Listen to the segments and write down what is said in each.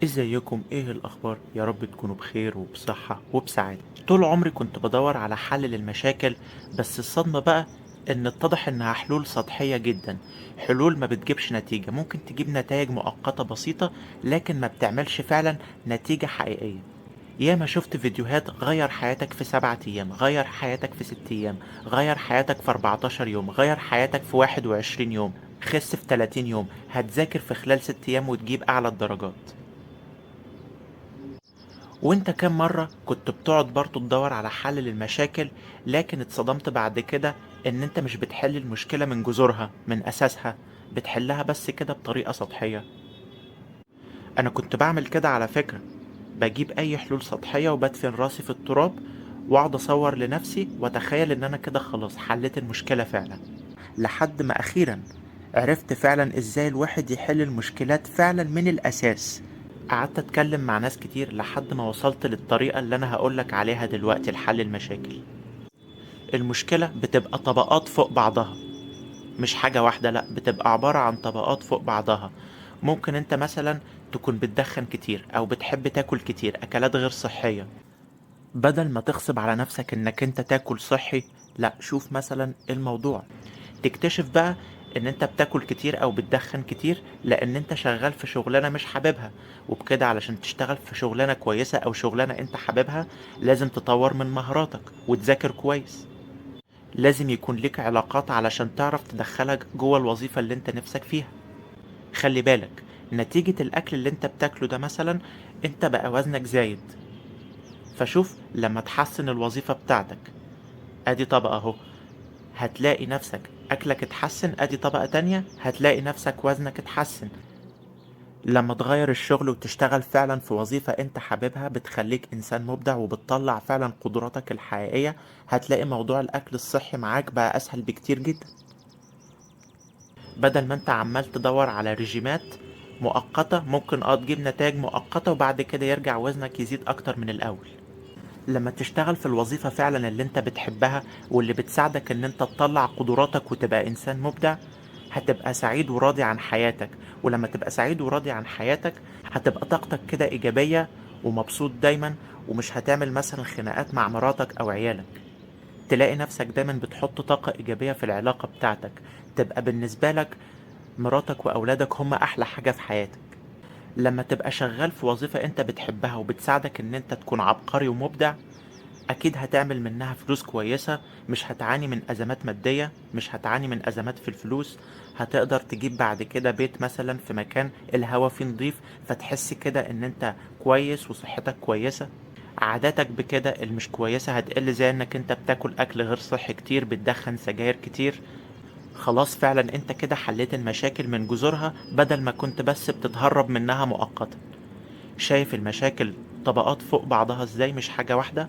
ازيكم؟ ايه الاخبار؟ يا رب تكونوا بخير وبصحة وبسعادة. طول عمري كنت بدور على حل للمشاكل، بس الصدمة بقى ان اتضح انها حلول سطحية جدا. حلول ما بتجيبش نتيجة، ممكن تجيب نتائج مؤقتة بسيطة لكن ما بتعملش فعلا نتيجة حقيقية. ياما شفت فيديوهات غير حياتك في 7 ايام، غير حياتك في 6 ايام، غير حياتك في 14 يوم، غير حياتك في 21 يوم، خس في 30 يوم، هتذاكر في خلال 6 ايام وتجيب اعلى الدرجات. وانت كام مرة كنت بتقعد برضو تدور على حل للمشاكل، لكن اتصدمت بعد كده ان انت مش بتحل المشكلة من جذورها من اساسها، بتحلها بس كده بطريقة سطحية. انا كنت بعمل كده على فكرة، بجيب اي حلول سطحية وبدفن راسي في التراب واقعد اصور لنفسي واتخيل ان انا كده خلاص حليت المشكلة فعلا، لحد ما اخيرا عرفت فعلا ازاي الواحد يحل المشكلات فعلا من الاساس. قعدت اتكلم مع ناس كتير لحد ما وصلت للطريقة اللي انا هقولك عليها دلوقتي لحل المشاكل. المشكلة بتبقى طبقات فوق بعضها، مش حاجة واحدة، لأ، بتبقى عبارة عن طبقات فوق بعضها. ممكن انت مثلا تكون بتدخن كتير او بتحب تاكل كتير اكلات غير صحية. بدل ما تغصب على نفسك انك انت تاكل صحي، لا، شوف مثلا الموضوع، تكتشف بقى ان انت بتاكل كتير او بتدخن كتير لان انت شغال في شغلانة مش حاببها. وبكده علشان تشتغل في شغلانة كويسة او شغلانة انت حاببها لازم تطور من مهاراتك وتذاكر كويس. لازم يكون ليك علاقات علشان تعرف تدخلك جوه الوظيفة اللي انت نفسك فيها. خلي بالك، نتيجة الاكل اللي انت بتاكله ده مثلا انت بقى وزنك زايد، فشوف لما تحسن الوظيفة بتاعتك، ادي طبقة اهو، هتلاقي نفسك اكلك اتحسن، ادي طبقة تانية هتلاقي نفسك وزنك اتحسن. لما تغير الشغل وتشتغل فعلا في وظيفة انت حاببها بتخليك انسان مبدع وبتطلع فعلا قدراتك الحقيقية، هتلاقي موضوع الاكل الصحي معاك بقى اسهل بكتير جدا. بدل ما انت عمال تدور على رجيمات مؤقتة ممكن تجيب نتائج مؤقتة وبعد كده يرجع وزنك يزيد اكتر من الاول. لما تشتغل في الوظيفة فعلا اللي انت بتحبها واللي بتساعدك ان انت تطلع قدراتك وتبقى انسان مبدع، هتبقى سعيد وراضي عن حياتك. ولما تبقى سعيد وراضي عن حياتك هتبقى طاقتك كده ايجابية ومبسوط دايما، ومش هتعمل مثلا خناقات مع مراتك او عيالك. تلاقي نفسك دايما بتحط طاقة ايجابية في العلاقة بتاعتك، تبقى بالنسبة لك مراتك واولادك هم احلى حاجة في حياتك. لما تبقى شغال في وظيفة انت بتحبها وبتساعدك ان انت تكون عبقري ومبدع، اكيد هتعمل منها فلوس كويسة، مش هتعاني من ازمات مادية، مش هتعاني من ازمات في الفلوس. هتقدر تجيب بعد كده بيت مثلا في مكان الهوا فيه نضيف، فتحس كده ان انت كويس وصحتك كويسة. عاداتك بكده المش كويسة هتقل، زي انك انت بتاكل اكل غير صحي كتير، بتدخن سجاير كتير. خلاص فعلا انت كده حليت المشاكل من جذورها بدل ما كنت بس بتتهرب منها مؤقتا. شايف المشاكل طبقات فوق بعضها ازاي، مش حاجة واحدة؟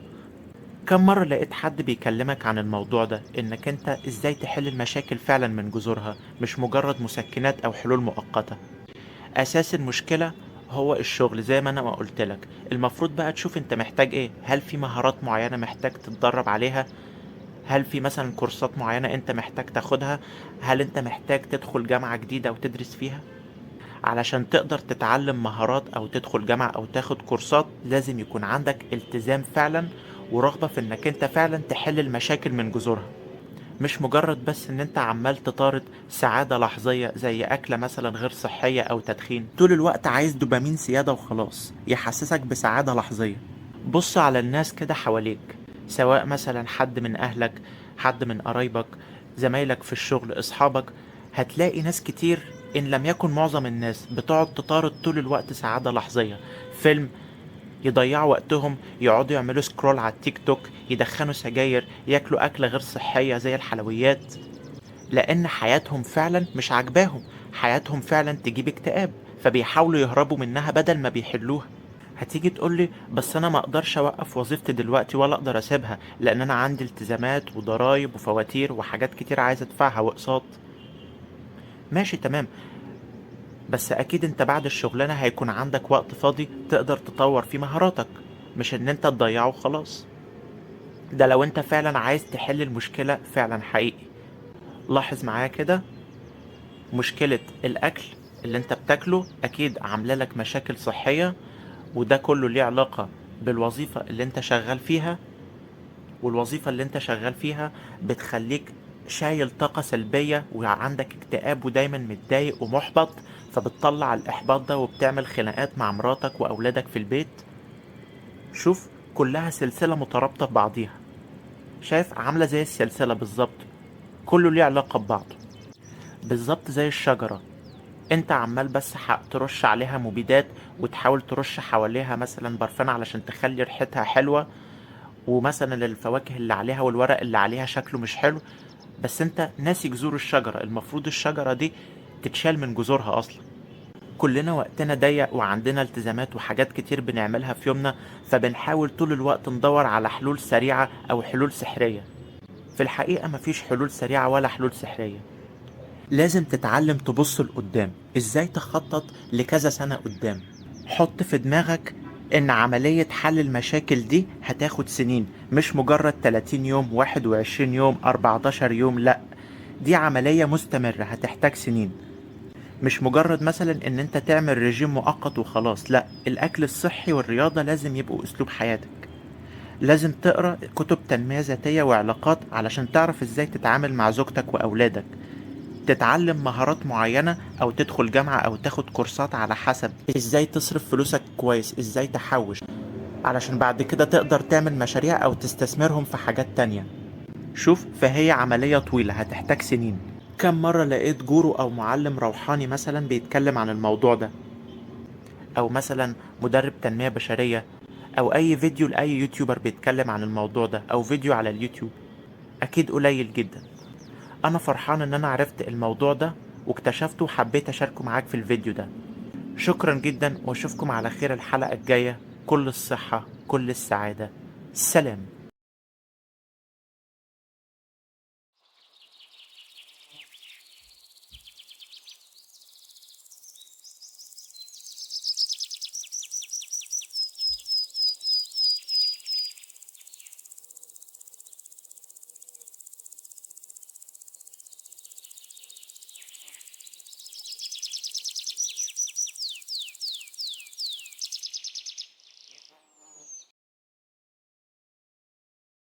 كم مرة لقيت حد بيكلمك عن الموضوع ده، انك انت ازاي تحل المشاكل فعلا من جذورها، مش مجرد مسكنات او حلول مؤقتة. اساس المشكلة هو الشغل زي ما انا ما قلت لك. المفروض بقى تشوف انت محتاج ايه، هل في مهارات معينة محتاج تتدرب عليها؟ هل في مثلا كورسات معينة انت محتاج تاخدها؟ هل انت محتاج تدخل جامعة جديدة وتدرس فيها؟ علشان تقدر تتعلم مهارات او تدخل جامعة او تاخد كورسات لازم يكون عندك التزام فعلا ورغبة في انك انت فعلا تحل المشاكل من جذورها، مش مجرد بس ان انت عمال تطارد سعادة لحظية زي اكلة مثلا غير صحية او تدخين. طول الوقت عايز دوبامين زيادة وخلاص يحسسك بسعادة لحظية. بص على الناس كده حواليك، سواء مثلا حد من اهلك، حد من قرايبك، زمايلك في الشغل، اصحابك، هتلاقي ناس كتير ان لم يكن معظم الناس بتقعد تطارد طول الوقت سعادة لحظية. فيلم، يضيعوا وقتهم يقعدوا يعملوا سكرول على التيك توك، يدخنوا سجاير، ياكلوا أكلة غير صحية زي الحلويات، لأن حياتهم فعلا مش عاجباهم، حياتهم فعلا تجيب اكتئاب، فبيحاولوا يهربوا منها بدل ما بيحلوها. هتيجي تقولي بس انا ما اقدرش اوقف وظيفتي دلوقتي ولا اقدر اسيبها لان انا عندي التزامات وضرايب وفواتير وحاجات كتير عايز ادفعها واقساط. ماشي تمام، بس اكيد انت بعد الشغلانة هيكون عندك وقت فاضي تقدر تطور فيه مهاراتك، مش ان انت تضيعه خلاص. ده لو انت فعلا عايز تحل المشكلة فعلا حقيقي. لاحظ معايا كده، مشكلة الأكل اللي انت بتاكله اكيد عامله لك مشاكل صحية، وده كله ليه علاقة بالوظيفة اللي انت شغال فيها. والوظيفة اللي انت شغال فيها بتخليك شايل طاقة سلبية وعندك اكتئاب ودايما متضايق ومحبط، فبتطلع الإحباط ده وبتعمل خناقات مع مراتك وأولادك في البيت. شوف، كلها سلسلة مترابطة ببعضيها. شايف؟ عاملة زي السلسلة بالظبط، كله ليه علاقة ببعضه. بالظبط زي الشجرة، انت عمال بس ترش عليها مبيدات، وتحاول ترش حواليها مثلا برفان علشان تخلي ريحتها حلوة، ومثلا الفواكه اللي عليها والورق اللي عليها شكله مش حلو، بس انت ناسي جذور الشجرة. المفروض الشجرة دي تتشال من جذورها اصلا. كلنا وقتنا ضيق وعندنا التزامات وحاجات كتير بنعملها في يومنا، فبنحاول طول الوقت ندور على حلول سريعة او حلول سحرية. في الحقيقة مفيش حلول سريعة ولا حلول سحرية. لازم تتعلم تبص لقدام، ازاي تخطط لكذا سنة قدام. حط في دماغك ان عملية حل المشاكل دي هتاخد سنين، مش مجرد 30 يوم، 21 يوم، 14 يوم، لا، دي عملية مستمرة هتحتاج سنين. مش مجرد مثلا ان انت تعمل رجيم مؤقت وخلاص، لا، الاكل الصحي والرياضة لازم يبقوا اسلوب حياتك. لازم تقرأ كتب تنمية ذاتية وعلاقات علشان تعرف ازاي تتعامل مع زوجتك واولادك، تتعلم مهارات معينة او تدخل جامعة او تاخد كورسات على حسب ازاي تصرف فلوسك كويس، ازاي تحوش علشان بعد كده تقدر تعمل مشاريع او تستثمرهم في حاجات تانية. شوف، فهي عملية طويلة هتحتاج سنين. كم مرة لقيت جورو او معلم روحاني مثلا بيتكلم عن الموضوع ده، او مثلا مدرب تنمية بشرية، او اي فيديو لاي يوتيوبر بيتكلم عن الموضوع ده، او فيديو على اليوتيوب؟ اكيد قليل جدا. انا فرحان ان انا عرفت الموضوع ده واكتشفته وحبيت اشاركه معاك في الفيديو ده. شكرا جدا، واشوفكم على خير الحلقة الجاية. كل الصحة، كل السعادة. سلام.